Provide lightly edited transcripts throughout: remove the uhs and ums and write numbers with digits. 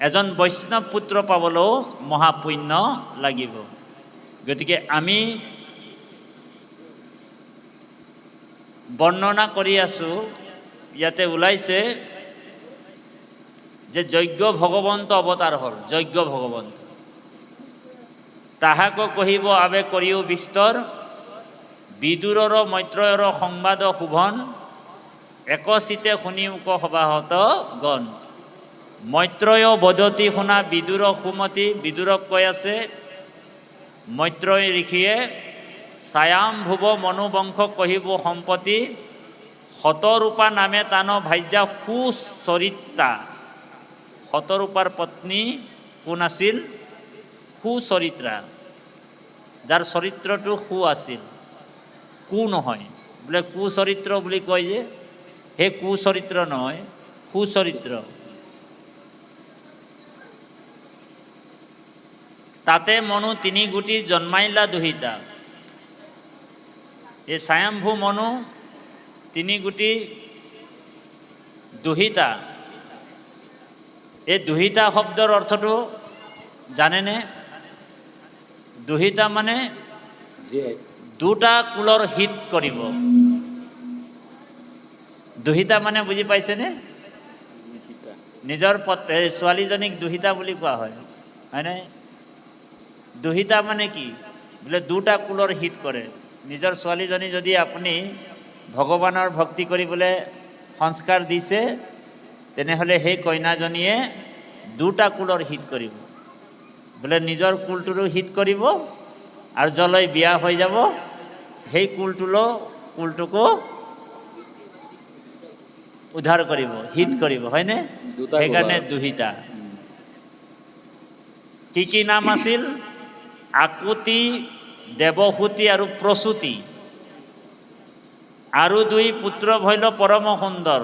এজন বৈষ্ণৱ পুত্ৰ পাবলৈও মহাপুণ্য লাগিব। গতিকে আমি বৰ্ণনা কৰি আছোঁ, ইয়াতে ওলাইছে যে যজ্ঞ ভগৱন্ত অৱতাৰ হ'ল, যজ্ঞ ভগৱন্ত। তাহাক কহিব আবে কৰিও বিস্তৰ, বিদুৰৰ মৈত্ৰয়ৰ সংবাদ শোভন, একচিতে শুনি উক সবাহত গণ। মৈত্ৰয় বদতি শুনা বিদুৰ সুমতি, বিদুৰক কৈ আছে মৈত্ৰয় ঋষিয়ে, ছায়াম্ভুৱ মনুবংশ কহিব সম্পত্তি, শতৰূপা নামে তান ভাজ্যা সুচৰিত্ৰা। শতৰূপাৰ পত্নী কোন আছিল? সুচৰিত্ৰা, যাৰ চৰিত্ৰটো সু আছিল, কু নহয়। বোলে কুচৰিত্ৰ বুলি কয় যে, সেই কুচৰিত্ৰ নহয়, সুচৰিত্ৰ। তাতে মনু তিনি গুটি জন্মাইলা দুহিতা। এই স্বয়ম্ভু মনু তিনি গুটি দুহিতা। এই দুহিতা শব্দৰ অৰ্থটো জানেনে? দুহিতা মানে দুটা কুলৰ হিত কৰিব। দুহিতা মানে বুজি পাইছেনে? নিজৰ ছোৱালীজনীক দুহিতা বুলি কোৱা হয়, হয়নে? দুহিতা মানে কি? বোলে দুটা কুলৰ হিত কৰে। নিজৰ ছোৱালীজনী যদি আপুনি ভগৱানৰ ভক্তি কৰিবলৈ সংস্কাৰ দিছে, তেনেহ'লে সেই কইনাজনীয়ে দুটা কুলৰ হিত কৰিব। বোলে নিজৰ কুলটোৰো হিত কৰিব, আৰু যলৈ বিয়া হৈ যাব সেই কুলটোকো উদ্ধাৰ কৰিব, হিত কৰিব, হয়নে? সেইকাৰণে দুহিতা। কি কি নাম আছিল? আকুতি, দেৱহূতি আৰু প্ৰসূতি। আৰু দুই পুত্ৰ ভৈল পৰম সুন্দৰ,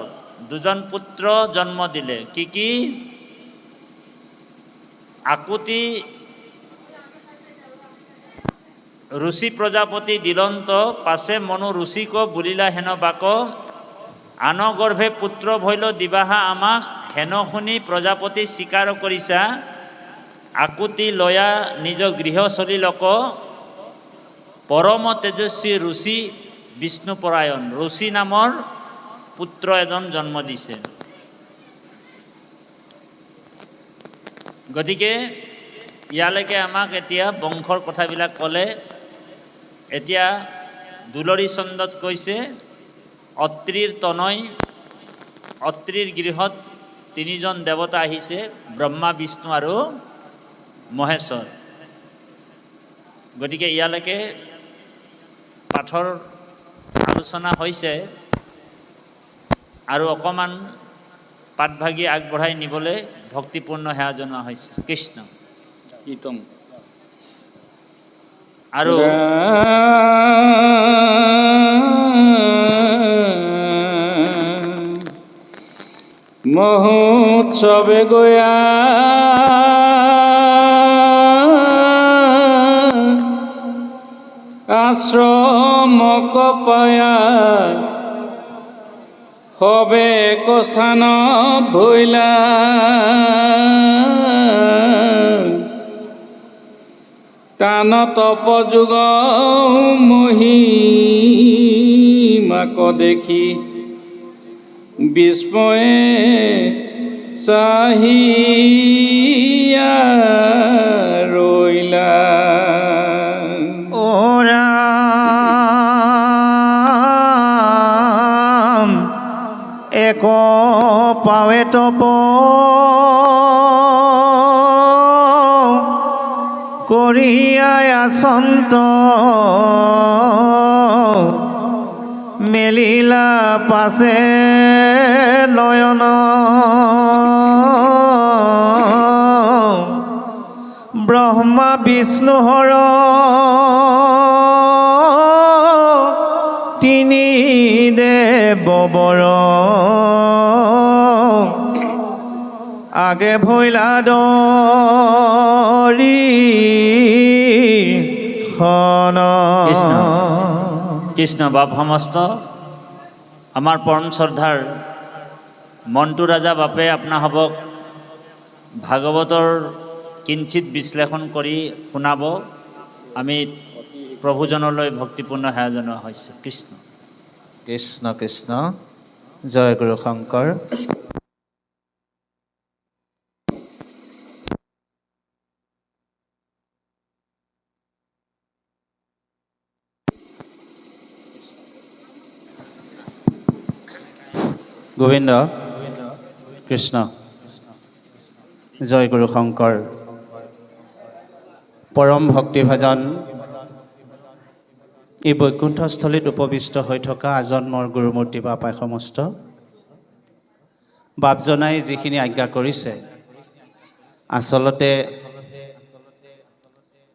দুজন পুত্ৰ জন্ম দিলে। কি কি? আকুতি ঋষি প্ৰজাপতি দিলন্ত, পাছে মনু ঋষিক বুলিলা হেন বাক, আন গৰ্ভে পুত্ৰ ভৈল দিবাহা আমাক, হেন শুনি প্ৰজাপতি স্বীকাৰ কৰিছা, আকুতি লয়া নিজ গৃহ চলিলক, পৰম তেজস্বী ঋষি বিষ্ণুপৰায়ণ। ঋষি নামৰ পুত্ৰ এজন জন্ম দিছে। গতিকে ইয়ালৈকে আমাক এতিয়া বংশৰ কথাবিলাক ক'লে। এতিয়া দুলৰী চন্দত কৈছে, অত্ৰিৰ তনয়, অত্ৰিৰ গৃহত তিনিজন দেৱতা আহিছে, ব্ৰহ্মা, বিষ্ণু আৰু মহেশ্বৰ। গতিকে ইয়ালৈকে পাঠৰ আলোচনা হৈছে, আৰু অকণমান পাঠভাগী আগবঢ়াই নিবলৈ ভক্তিপূৰ্ণ সেৱা জনোৱা হৈছে। কৃষ্ণ কীৰ্তন। আৰু মহোৎসৱে গয়া আশ্ৰমক পায়া, সবে স্থান ভৈলা, তান তপযোগ মহিমাক দেখি, বিস্ময়ে চাহিয়া ৰৈলা। এক পাৱে তপ কৰিয়াই আচন্ত, মেলিলা পাছে নয়ন, ব্ৰহ্মা বিষ্ণু হৰ তিনি দেৱবৰ, আগে ভৈলা দৰি কৃষ্ণ কৃষ্ণ বাপ সমস্ত। আমাৰ পৰম শ্ৰদ্ধাৰ মণ্টু ৰাজা বাপে আপোনাসৱক ভাগৱতৰ কিঞ্চিত বিশ্লেষণ কৰি শুনাব। আমি প্ৰভুজনলৈ ভক্তিপূৰ্ণ সেৱা জনোৱা হৈছে। কৃষ্ণ কৃষ্ণ কৃষ্ণ। জয় গুৰু শংকৰ। গোবিন্দ কৃষ্ণ। জয় গুৰু শংকৰ। পৰম ভক্তিভাজন এই বৈকুণ্ঠস্থলীত উপবিষ্ট হৈ থকা আজন্মৰ গুৰুমূৰ্তি বাপাই সমস্ত বাপজনাই যিখিনি আজ্ঞা কৰিছে, আচলতে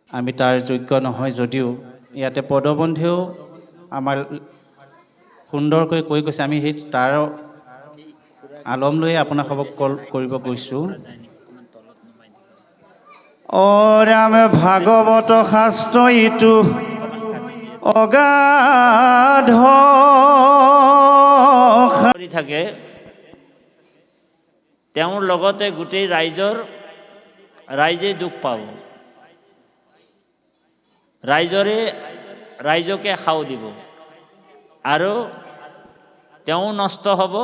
আমি তাৰ যোগ্য নহয় যদিও ইয়াতে পদবন্ধেও আমাৰ সুন্দৰকৈ কৈ গৈছে। আমি সেই তাৰ আলম লৈয়ে আপোনালোকক কল কৰিব গৈছোঁ। অ ৰাম ভাগৱত শাস্ত্ৰ ইটো অগাধ কৰি থাকে, তেওঁৰ লগতে গোটেই ৰাইজে দুখ পাব। ৰাইজকে সাও দিব আৰু তেওঁ নষ্ট হ'ব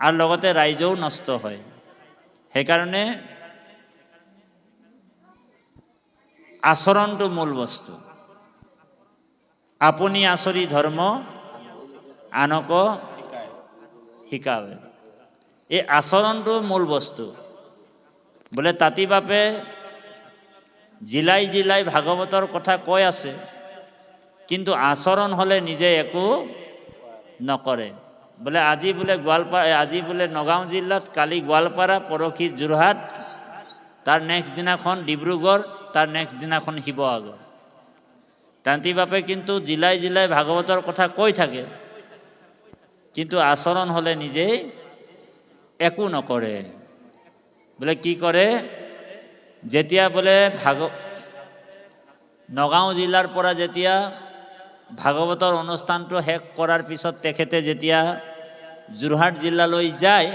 আৰু লগতে ৰাইজেও নষ্ট হয়। সেইকাৰণে আচৰণটো মূল বস্তু। আপুনি আচৰি ধৰ্ম আনকো শিকাবে। এই আচৰণটো মূল বস্তু। বোলে তাঁতি বাপে জিলাই জিলাই ভাগৱতৰ কথা কৈ আছে, কিন্তু আচৰণ হ'লে নিজে একো নকৰে। বোলে আজি বোলে নগাঁও জিলাত, কালি গোৱালপাৰা, পৰহি যোৰহাট, তাৰ নেক্সট দিনাখন ডিব্ৰুগড়, তাৰ নেক্সট দিনাখন শিৱসাগৰ। তাঁতি বাপে কিন্তু জিলাই জিলাই ভাগৱতৰ কথা কৈ থাকে, কিন্তু আচৰণ হ'লে নিজেই একো নকৰে। বোলে কি কৰে, যেতিয়া বোলে নগাঁও জিলাৰ পৰা যেতিয়া ভাগৱতৰ অনুষ্ঠানটো শেষ কৰাৰ পিছত তেখেতে যেতিয়া যোৰহাট জিলালৈ যায়,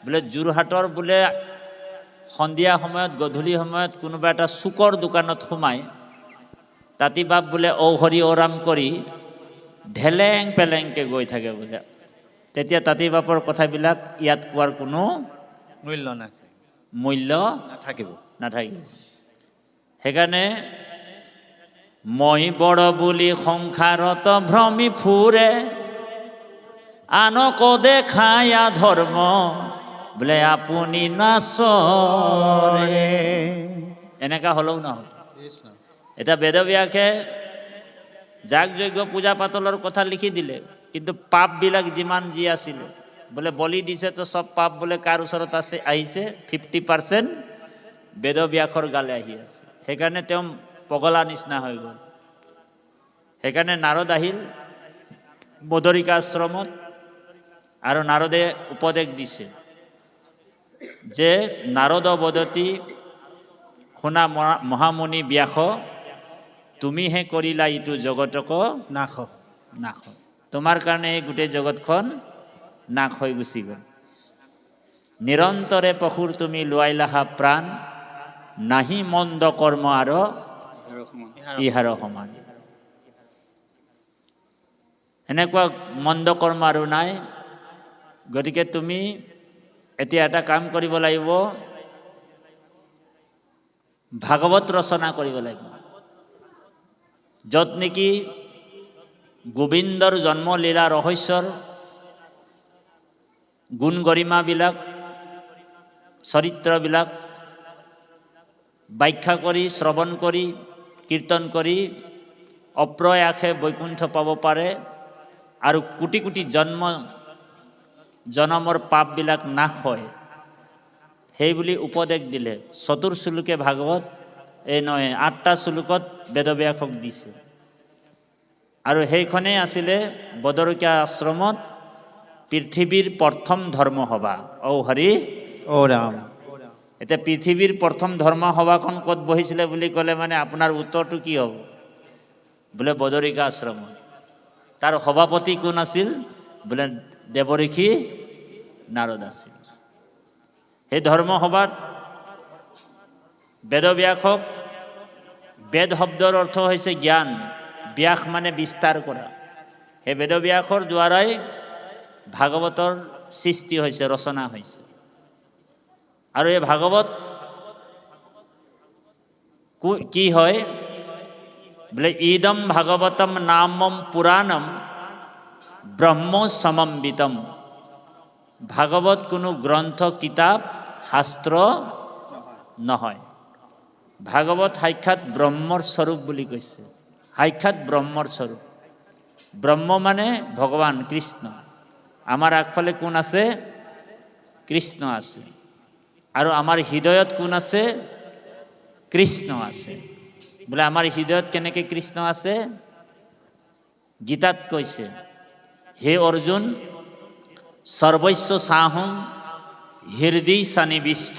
বোলে যোৰহাটৰ বোলে সন্ধিয়া সময়ত, গধূলি সময়ত কোনোবা এটা চুকৰ দোকানত সোমাই তাঁতি বাপ বোলে ঔ হৰি ঔ ৰাম কৰি ঢেলেং পেলেংকৈ গৈ থাকে বোলে। তেতিয়া তাঁতি বাপৰ কথাবিলাক ইয়াত কোৱাৰ কোনো মূল্য নাথাকিব। সেইকাৰণে মই বড় বুলি সংসাৰত ভ্ৰমি ফুৰে, আনকো দেখায়া ধৰ্ম বোলে আপুনি নাচৰে। এনেকা হ'লেও নহয়। এতিয়া বেদব্যাসে যাগ যজ্ঞ পূজা পাতলৰ কথা লিখি দিলে, কিন্তু পাপবিলাক যিমান যি আছিলে, বোলে বলি দিছে তো চব পাপ বোলে কাৰ ওচৰত আহিছে 50% বেদব্যাসৰ গালে আহি আছে। সেইকাৰণে তেওঁ পগলা নিচিনা হৈ গ'ল। সেইকাৰণে নাৰদ আহিল বদৰিকা আশ্ৰমত, আৰু নাৰদে উপদেশ দিছে যে নাৰদ বদতি শুনা মহামুনি ব্যাস, তুমিহে কৰিলা ইটো জগতক নাশ। তোমাৰ কাৰণে এই গোটেই জগতখন নাশ হৈ গুচি গ'ল। নিৰন্তৰে পশুৰ তুমি লোৱাইলাহা প্ৰাণ, নাহি মন্দ কৰ্ম আৰু ইহাৰ সমান। এনেকুৱা মন্দ কৰ্ম আৰু নাই। গতিকে তুমি এতিয়া এটা কাম কৰিব লাগিব, ভাগৱত ৰচনা কৰিব লাগিব, য'ত নেকি গোবিন্দৰ জন্ম লীলা ৰহস্যৰ গুণ গৰিমাবিলাক, চৰিত্ৰবিলাক ব্যাখ্যা কৰি, শ্ৰৱণ কৰি, কীৰ্তন কৰি অপ্ৰয়াসে বৈকুণ্ঠ পাব পাৰে, আৰু কোটি কোটি জনমৰ পাপবিলাক নাশ হয়। সেই বুলি উপদেশ দিলে। চতুৰ্শ্লোকে ভাগৱত 8টা শ্লোকত বেদব্যাসক দিছে। আৰু সেইখনেই আছিলে বদৰিকা আশ্ৰমত পৃথিৱীৰ প্ৰথম ধৰ্ম সভা। ঔ হৰি ঔ ৰাম। এতিয়া পৃথিৱীৰ প্ৰথম ধৰ্ম সভাখন ক'ত বহিছিলে বুলি ক'লে মানে আপোনাৰ উত্তৰটো কি হ'ব? বোলে বদৰিকা আশ্ৰমত। তাৰ সভাপতি কোন আছিল? বোলে দেৱঋষি নাৰদ আছিল। সেই ধৰ্মসভাত বেদব্যাসক, বেদ শব্দৰ অৰ্থ হৈছে জ্ঞান, ব্যাস মানে বিস্তাৰ কৰা, সেই বেদব্যাসৰ দ্বাৰাই ভাগৱতৰ সৃষ্টি হৈছে, ৰচনা হৈছে। আৰু এই ভাগৱত কি হয় বোলে, ইদম ভাগৱতম নামম পুৰাণম ব্ৰহ্ম সমম্বিতম। ভাগৱত কোনো গ্ৰন্থ, কিতাপ, শাস্ত্ৰ নহয়। ভাগৱত সাক্ষাৎ ব্ৰহ্মৰ স্বৰূপ বুলি কৈছে, সাক্ষাৎ ব্ৰহ্মৰ স্বৰূপ। ব্ৰহ্ম মানে ভগৱান কৃষ্ণ। আমাৰ আগফালে কোন আছে? কৃষ্ণ আছে। আৰু আমাৰ হৃদয়ত কোন আছে? কৃষ্ণ আছে। বোলে আমাৰ হৃদয়ত কেনেকৈ কৃষ্ণ আছে? গীতাত কৈছে, হে অৰ্জুন, সৰ্বস্ব চাহং হৃদয় সন্নিবিষ্ট,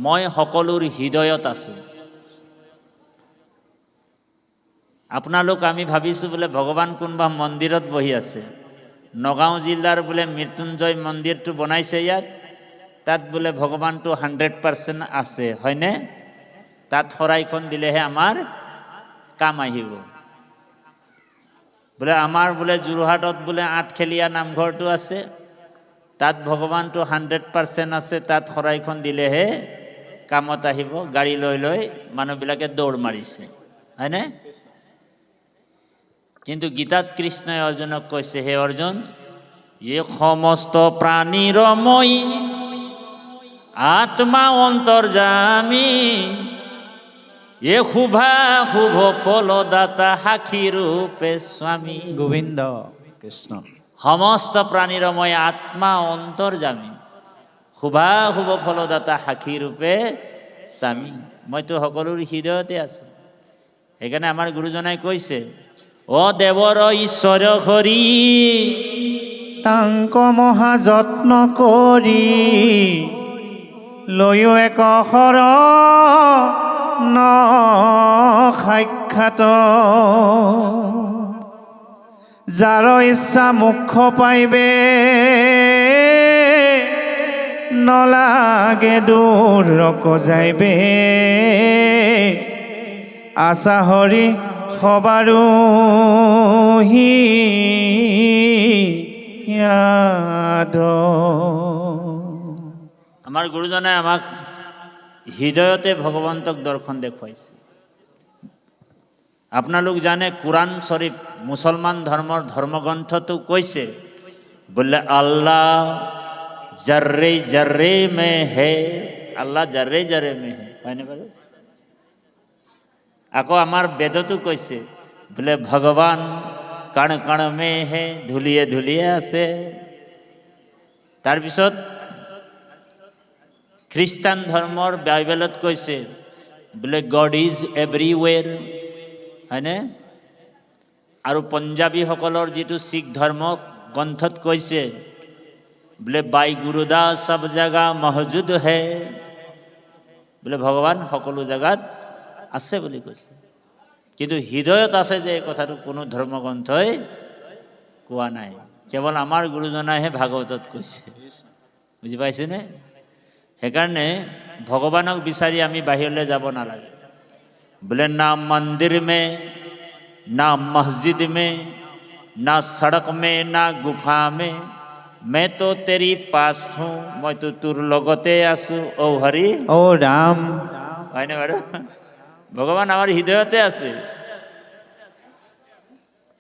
মই সকলোৰ হৃদয়ত আছোঁ। আপোনালোক আমি ভাবিছোঁ বোলে ভগৱান কোনোবা মন্দিৰত বহি আছে। নগাঁও জিলাৰ বোলে মৃত্যুঞ্জয় মন্দিৰটো বনাইছে ইয়াত, তাত বোলে ভগৱানটো 100% আছে, হয়নে? তাত শৰাইখন দিলেহে আমাৰ কাম আহিব। বোলে আমাৰ বোলে যোৰহাটত বোলে আঠখেলীয়া নামঘৰটো আছে, তাত ভগৱানটো 100% আছে, তাত শৰাইখন দিলেহে কামত আহিব। গাড়ী লৈ লৈ মানুহবিলাকে দৌৰ মাৰিছে, হয়নে? কিন্তু গীতাত কৃষ্ণই অৰ্জুনক কৈছে, হে অৰ্জুন, এই সমস্ত প্ৰাণীৰ মই আত্মা অন্তৰ্যামী, এ শুভা শুভ ফলদাতা সাক্ষী ৰূপে স্বামী। গোবিন্দ কৃষ্ণ। সমস্ত প্ৰাণীৰ মই আত্মা অন্তৰ্যামী, শুভা শুভ ফলদাতা সাক্ষী ৰূপে স্বামী। মইতো সকলোৰ হৃদয়তে আছোঁ। সেইকাৰণে আমাৰ গুৰুজনাই কৈছে, অ দেৱৰ ঈশ্বৰ হৰি, তাংক মহা যত্ন কৰি, লৈও এক শৰণ সাক্ষাৎ, যাৰ ইচ্ছা মুখ পাইবে, নলাগে দূৰ যাইবে, আশা হৰি সবাৰো হিয়াদ। আমাৰ গুৰুজনাই আমাক হৃদয়তে ভগৱন্তক দৰ্শন দেখুৱাইছে। আপোনালোক জানে কোৰাণ শ্বৰীফ, মুছলমান ধৰ্মৰ ধৰ্মগ্ৰন্থটো কৈছে বোলে আল্লাহ জৰ্ৰে জৰ্ৰে মে হে, আল্লাহ জৰ্ৰে জৰ্ৰে মে হে, হয়নে বাৰু? আকৌ আমাৰ বেদতো কৈছে বোলে ভগৱান কণ কণ মে হে, ধূলিয়ে ধূলিয়ে আছে। তাৰপিছত খ্ৰীষ্টান ধৰ্মৰ বাইবেলত কৈছে বোলে গড ইজ এভৰিৱেৰ, হয়নে? আৰু পঞ্জাবীসকলৰ যিটো শিখ ধৰ্ম গ্ৰন্থত কৈছে বোলে বাই গুৰুদাস সব জেগা মহজুদ হে, বোলে ভগৱান সকলো জেগাত আছে বুলি কৈছে। কিন্তু হৃদয়ত আছে যে এই কথাটো কোনো ধৰ্মগ্ৰন্থই কোৱা নাই, কেৱল আমাৰ গুৰুজনাইহে ভাগৱতত কৈছে। বুজি পাইছেনে? সেইকাৰণে ভগৱানক বিচাৰি আমি বাহিৰলৈ যাব নালাগে। বোলে না মন্দিৰ মে, না মছজিদ মে, না সড়ক মে, না গুফা মে, मैं तो तेरी पास हूँ, মইতো তোৰ লগতে আছো ও হৰি ও ৰাম। হয়নে বাৰু? ভগৱান আমাৰ হৃদয়তে আছে।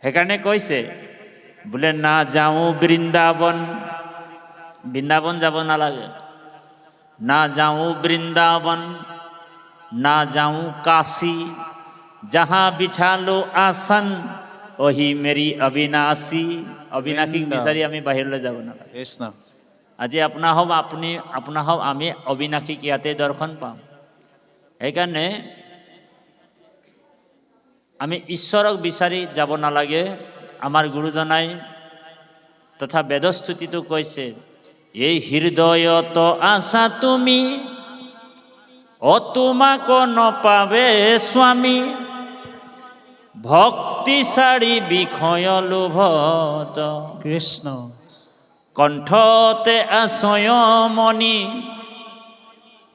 সেইকাৰণে কৈছে বোলে না যাওঁ বৃন্দাবন, বৃন্দাবন যাব নালাগে। না যাওঁ বৃন্দাবন, না যাওঁ কাশী, যাহা বিছালো আসন ওহি মেৰি অবিনাশী। অবিনাশীক বিচাৰি আমি বাহিৰলৈ যাব নালাগে। কৃষ্ণ। আজি আপোনা হওক আমি অবিনাশীক ইয়াতে দৰ্শন পাম। সেইকাৰণে আমি ঈশ্বৰক বিচাৰি যাব নালাগে। আমাৰ গুৰুজনাই তথা বেদস্তুতিটো কৈছে, এই হৃদয়ত আছা তুমি, অ তোমাক নপাবে স্বামী, ভক্তি সাৰি বিষয় লোভত, কৃষ্ণ। কণ্ঠতে আছয় মণি,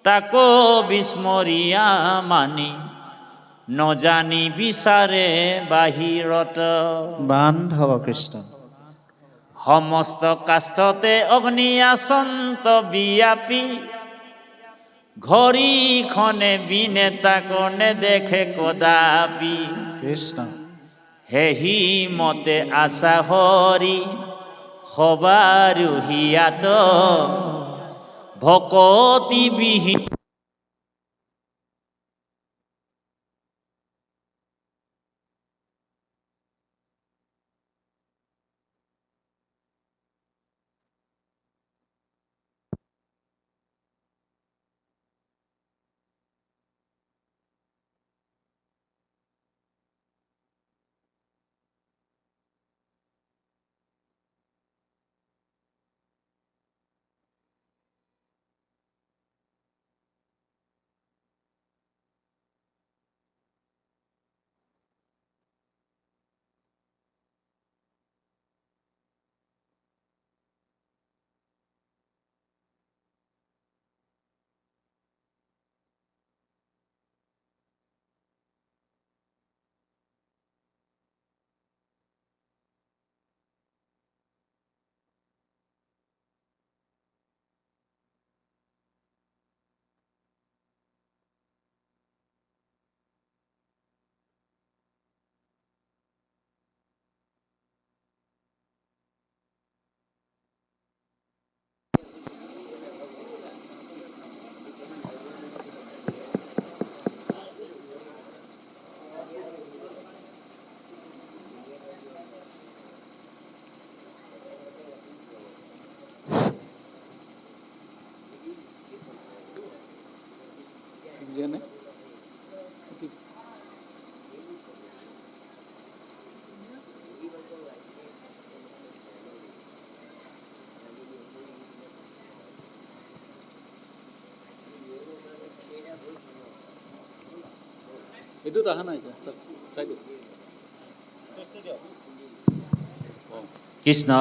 তাকো বিস্মৰিয়া মানি নজানি বিচাৰে বাহিৰত বান্ধৱ কৃষ্ণ সমস্ত কাষ্ঠতে অগ্নি আসন্ত বিয়াপি ঘড়ীখনে বিনেতাকো নেদেখে কদাপি কৃষ্ণ হেহি মতে আশা হৰি সবাৰু হিয়াত ভকতি বিহীন এইটোত অহা নাই চাই দিয়ক কৃষ্ণ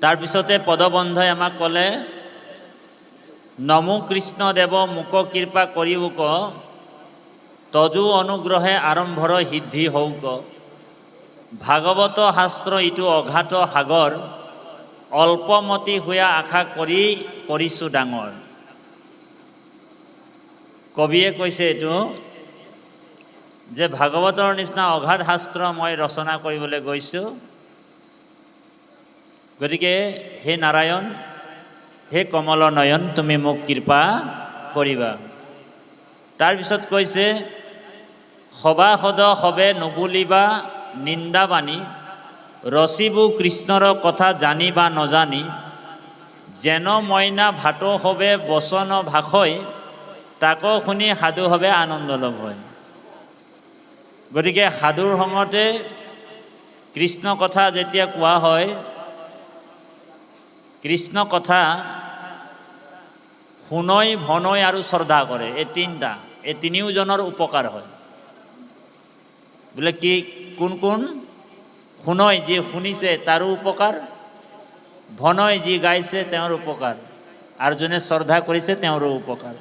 তাৰপিছতে পদবন্ধই আমাক ক'লে নমো কৃষ্ণ দেৱ মোক কৃপা কৰিওক তজু অনুগ্ৰহে আৰম্ভৰ সিদ্ধি হৌক ভাগৱত শাস্ত্ৰ ইটো অঘাত সাগৰ অল্পমতি হোৱা আশা কৰিছোঁ ডাঙৰ কবিয়ে কৈছে এইটো যে ভাগৱতৰ নিচিনা অঘাত শাস্ত্ৰ মই ৰচনা কৰিবলৈ গৈছোঁ গতিকে হে নাৰায়ণ হে কমল নয়ন তুমি মোক কৃপা কৰিবা তাৰপিছত কৈছে সবাসদ সবে নুবুলিবা নিন্দাবাণী ৰচিবু কৃষ্ণৰ কথা জানি বা নজানি যেন মইনা ভাটো হবে বচন ভাষয় তাকো শুনি সাধু হবে আনন্দ লাভ হয় গতিকে সাধুৰ সংগতে কৃষ্ণ কথা যেতিয়া কোৱা হয় কৃষ্ণ কথা শুনৈ ভনৈ আৰু শ্ৰদ্ধা কৰে এই তিনিওজনৰ উপকাৰ হয় বোলে কি কোন কোন শুনৈ যি শুনিছে তাৰো উপকাৰ ভনৈ যি গাইছে তেওঁৰ উপকাৰ আৰু যোনে শ্ৰদ্ধা কৰিছে তেওঁৰো উপকাৰ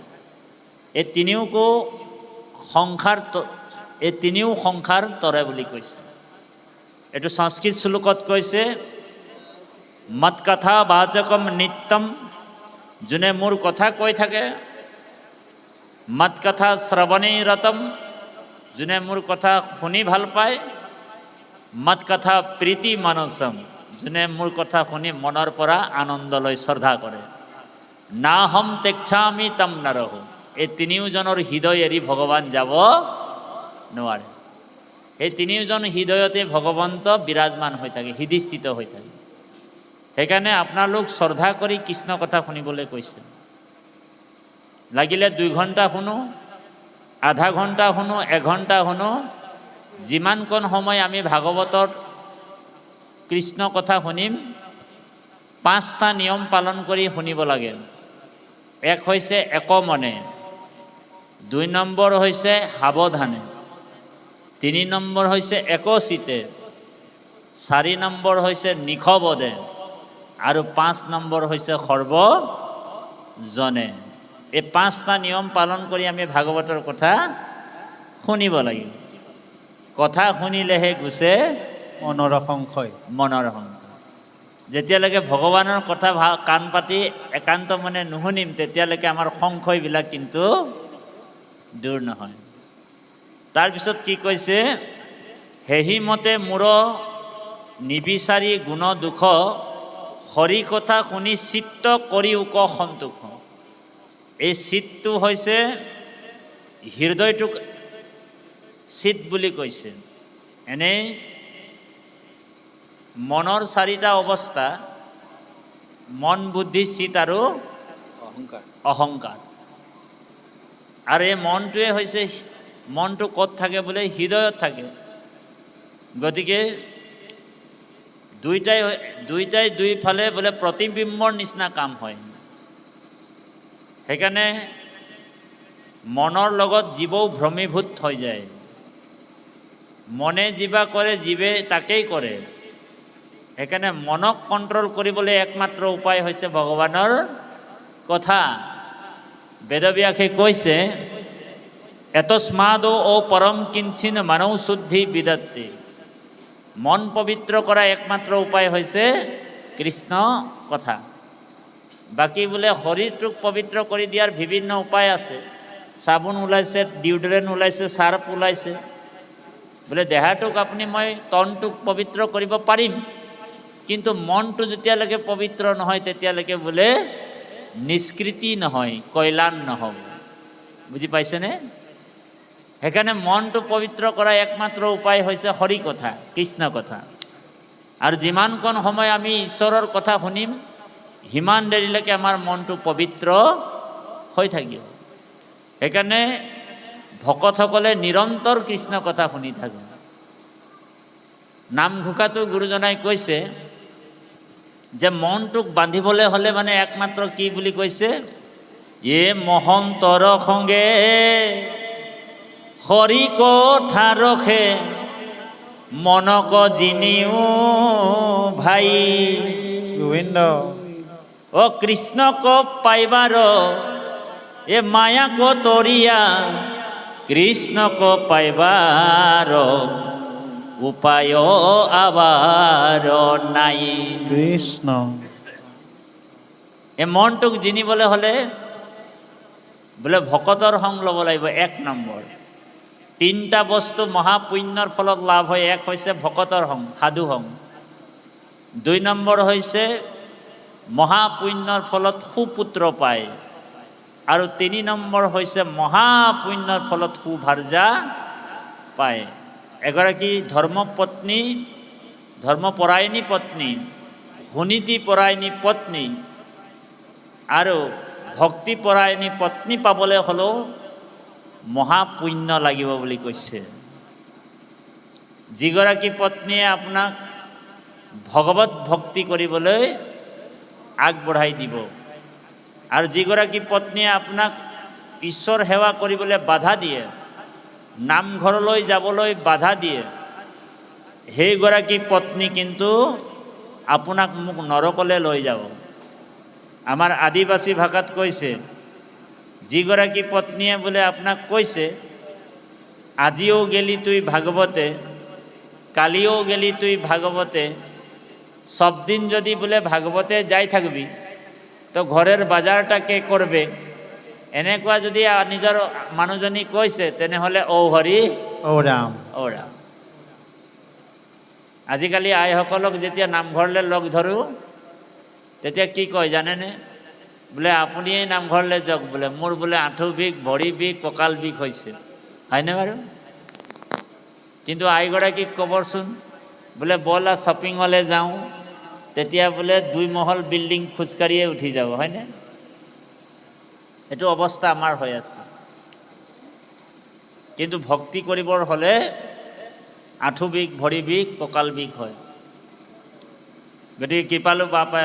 এই তিনিও সংসাৰ তৰে বুলি কৈছে এইটো সংস্কৃত শ্লোকত কৈছে মত কথা বাচকম নিত্যম যোনে মোৰ কথা কৈ থাকে মত কথা শ্ৰৱণেই ৰতম যোনে মোৰ কথা শুনি ভাল পায় মত কথা প্ৰীতি মানসম যোনে মোৰ কথা শুনি মনৰ পৰা আনন্দ লৈ শ্ৰদ্ধা কৰে না হম তেচ্ছামি তম নৰহো এই তিনিওজনৰ হৃদয় এৰি ভগৱান যাব নোৱাৰে এই তিনিওজন হৃদয়তে ভগৱন্ত বিৰাজমান হৈ থাকে হৃদিস্থিত হৈ থাকে সেইকাৰণে আপোনালোক শ্ৰদ্ধা কৰি কৃষ্ণ কথা শুনিবলৈ কৈছে লাগিলে 2 ঘণ্টা শুনো আধা ঘণ্টা শুনো 1 ঘণ্টা শুনো যিমানকণ সময় আমি ভাগৱতৰ কৃষ্ণ কথা শুনিম 5টা নিয়ম পালন কৰি শুনিব লাগে এক হৈছে একমনে 2 নম্বৰ হৈছে সাৱধানে 3 নম্বৰ হৈছে একচিতে 4 নম্বৰ হৈছে নিখবদে আৰু 5 নম্বৰ হৈছে সৰ্বজনে এই 5টা নিয়ম পালন কৰি আমি ভাগৱতৰ কথা শুনিব লাগিব। কথা শুনিলেহে গুচে মনৰ সংশয়। মনৰ সংশয়। যেতিয়ালৈকে ভগৱানৰ কথা কাণ পাতি একান্ত মনে নুশুনিম, তেতিয়ালৈকে আমাৰ সংশয়বিলাক কিন্তু দূৰ নহয়। তাৰপিছত কি কৈছে, সেহি মতে মূৰ নিবিচাৰি গুণ দুখ, হৰি কথা শুনি চিত্ত কৰি উক সন্তোষ। এই চিত্তটো হৈছে হৃদয়টোক চিত বুলি কৈছে। এনেই মনৰ 4টা অৱস্থা, মন, বুদ্ধি, চিত আৰু অহংকাৰ। অহংকাৰ। আৰু এই মনটোৱে হৈছে, মনটো ক'ত থাকে বোলে, হৃদয়ত থাকে। গতিকে দুইটাই দুইফালে বোলে প্ৰতিবিম্বৰ নিচিনা কাম হয়। সেইকাৰণে মনৰ লগত জীৱও ভ্ৰমীভূত হৈ যায়। মনে যিবা কৰে, জীৱে তাকেই কৰে। সেইকাৰণে মনক কণ্ট্ৰল কৰিবলৈ একমাত্ৰ উপায় হৈছে ভগৱানৰ কথা। বেদব্যাসে কৈছে, এতস্মাদো ও পৰম কিঞ্চিন মানৱ শুদ্ধি বিদত্তি। মন পবিত্ৰ কৰা একমাত্ৰ উপায় হৈছে কৃষ্ণ কথা। বাকী বোলে শৰীৰটোক পবিত্ৰ কৰি দিয়াৰ বিভিন্ন উপায় আছে। চাবোন ওলাইছে, ডিঅ'ড্ৰেণ্ট ওলাইছে, চাৰ্ফ ওলাইছে। বোলে দেহাটোক আপুনি মই তনটোক পবিত্ৰ কৰিব পাৰিম, কিন্তু মনটো যেতিয়ালৈকে পবিত্ৰ নহয়, তেতিয়ালৈকে বোলে নিষ্কৃতি নহয়, কল্যাণ নহ'ব। বুজি পাইছেনে? সেইকাৰণে মনটো পবিত্ৰ কৰা একমাত্ৰ উপায় হৈছে হৰি কথা, কৃষ্ণ কথা। আৰু যিমানকণ সময় আমি ঈশ্বৰৰ কথা শুনিম, সিমান দেৰিলৈকে আমাৰ মনটো পবিত্ৰ হৈ থাকিব। সেইকাৰণে ভকতসকলে নিৰন্তৰ কৃষ্ণ কথা শুনি থাকে। নামঘোষাটো গুৰুজনাই কৈছে যে মনটোক বান্ধিবলৈ হ'লে মানে একমাত্ৰ কি বুলি কৈছে, এ মহন্তৰ সংগে হৰি কথা ৰখে, মনক জিনিও ভাই। গোবিন্দ। ও কৃষ্ণক পাইবাৰ এ মায়াক তৰিয়া, কৃষ্ণক পাইবাৰ উপায় আবাৰ নাই। কৃষ্ণ। এই মনটোক জিনিবলৈ হ'লে বোলে ভকতৰ সংগ ল'ব লাগিব, 1 নম্বৰ। 3টা বস্তু মহাপুণ্যৰ ফলত লাভ হয়। 1 হৈছে ভকতৰ সংগ, সাধু সংগ। 2 নম্বৰ হৈছে মহাপুণ্যৰ ফলত সুপুত্ৰ পায়। আৰু 3 নম্বৰ হৈছে মহাপুণ্যৰ ফলত সুভাৰ্যা পায়। এগৰাকী ধৰ্মপত্নী, ধৰ্মপৰায়ণী পত্নী, সুনীতিপৰায়ণী পত্নী আৰু ভক্তিপৰায়ণী পত্নী পাবলৈ হ'লেও মহাপুণ্য লাগিব বুলি কৈছে। যিগৰাকী পত্নীয়ে আপোনাক ভগৱত ভক্তি কৰিবলৈ আগবঢ়াই দিব, আৰু যিগৰাকী পত্নীয়ে আপোনাক ঈশ্বৰ সেৱা কৰিবলৈ বাধা দিয়ে, নামঘৰলৈ যাবলৈ বাধা দিয়ে, সেইগৰাকী পত্নী কিন্তু আপোনাক মোক নৰকলৈ লৈ যাব। আমাৰ আদিবাসী ভাষাত কৈছে, যিগৰাকী পত্নীয়ে বোলে আপোনাক কৈছে, আজিও গেলি তুই ভাগৱতে, কালিও গেলি তুই ভাগৱতে, সব দিন যদি বোলে ভাগৱতে যাই থাকবি, তো ঘৰেৰ বাজাৰটা কে কৰবে, এনেকুৱা যদি নিজৰ মানুহজনী কৈছে, তেনেহ'লে ঔ হৰি ও ৰাম। ঔ ৰাম। আজিকালি আইসকলক যেতিয়া নামঘৰলৈ লগ ধৰোঁ, তেতিয়া কি কয় জানেনে? বোলে আপুনিয়ে নামঘৰলৈ যাওক, বোলে মোৰ বোলে আঁঠু বিষ, ভৰি বিষ, কঁকাল বিষ হৈছে। হয়নে বাৰু? কিন্তু আইগৰাকীক ক'বচোন, বোলে ব'লা শ্বপিঙলৈ যাওঁ, তেতিয়া বোলে 2 মহল বিল্ডিং খোজকাঢ়িয়ে উঠি যাব। হয়নে? এইটো অৱস্থা আমাৰ হৈ আছে। কিন্তু ভক্তি কৰিবৰ হ'লে আঁঠু বিষ, ভৰি বিষ, কঁকাল বিষ হয়। গতিকে কৃপালু বাপাই